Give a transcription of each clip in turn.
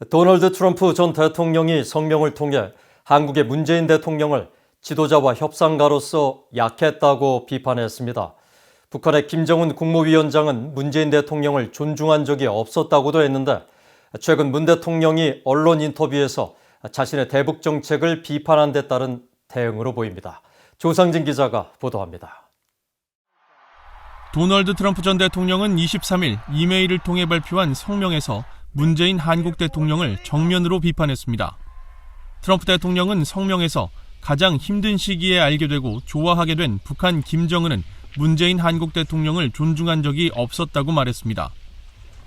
도널드 트럼프 전 대통령이 성명을 통해 한국의 문재인 대통령을 지도자와 협상가로서 약했다고 비판했습니다. 북한의 김정은 국무위원장은 문재인 대통령을 존중한 적이 없었다고도 했는데 최근 문 대통령이 언론 인터뷰에서 자신의 대북 정책을 비판한 데 따른 대응으로 보입니다. 조상진 기자가 보도합니다. 도널드 트럼프 전 대통령은 23일 이메일을 통해 발표한 성명에서 문재인 한국 대통령을 정면으로 비판했습니다. 트럼프 대통령은 성명에서 가장 힘든 시기에 알게 되고 좋아하게 된 북한 김정은은 문재인 한국 대통령을 존중한 적이 없었다고 말했습니다.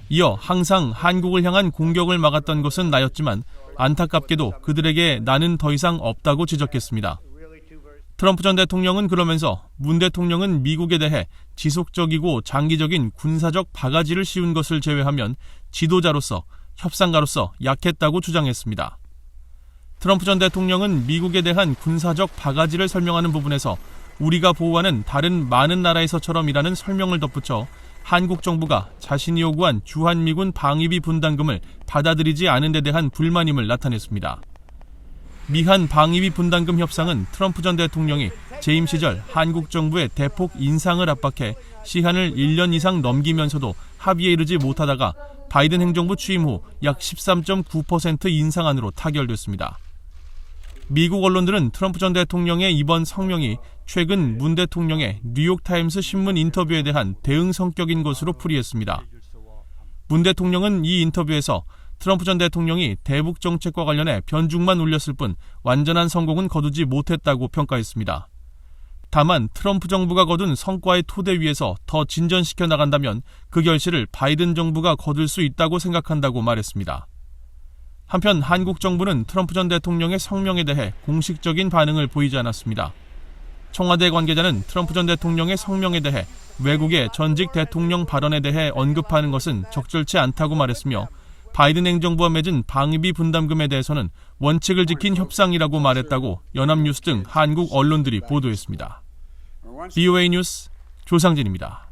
이어 항상 한국을 향한 공격을 막았던 것은 나였지만 안타깝게도 그들에게 나는 더 이상 없다고 지적했습니다. 트럼프 전 대통령은 그러면서 문 대통령은 미국에 대해 지속적이고 장기적인 군사적 바가지를 씌운 것을 제외하면 지도자로서, 협상가로서 약했다고 주장했습니다. 트럼프 전 대통령은 미국에 대한 군사적 바가지를 설명하는 부분에서 우리가 보호하는 다른 많은 나라에서처럼이라는 설명을 덧붙여 한국 정부가 자신이 요구한 주한미군 방위비 분담금을 받아들이지 않은 데 대한 불만임을 나타냈습니다. 미한 방위비 분담금 협상은 트럼프 전 대통령이 재임 시절 한국 정부의 대폭 인상을 압박해 시한을 1년 이상 넘기면서도 합의에 이르지 못하다가 바이든 행정부 취임 후 약 13.9% 인상안으로 타결됐습니다. 미국 언론들은 트럼프 전 대통령의 이번 성명이 최근 문 대통령의 뉴욕타임스 신문 인터뷰에 대한 대응 성격인 것으로 풀이했습니다. 문 대통령은 이 인터뷰에서 트럼프 전 대통령이 대북 정책과 관련해 변죽만 울렸을 뿐 완전한 성공은 거두지 못했다고 평가했습니다. 다만 트럼프 정부가 거둔 성과의 토대 위에서 더 진전시켜 나간다면 그 결실을 바이든 정부가 거둘 수 있다고 생각한다고 말했습니다. 한편 한국 정부는 트럼프 전 대통령의 성명에 대해 공식적인 반응을 보이지 않았습니다. 청와대 관계자는 트럼프 전 대통령의 성명에 대해 외국의 전직 대통령 발언에 대해 언급하는 것은 적절치 않다고 말했으며 바이든 행정부와 맺은 방위비 분담금에 대해서는 원칙을 지킨 협상이라고 말했다고 연합뉴스 등 한국 언론들이 보도했습니다. BOA 뉴스 조상진입니다.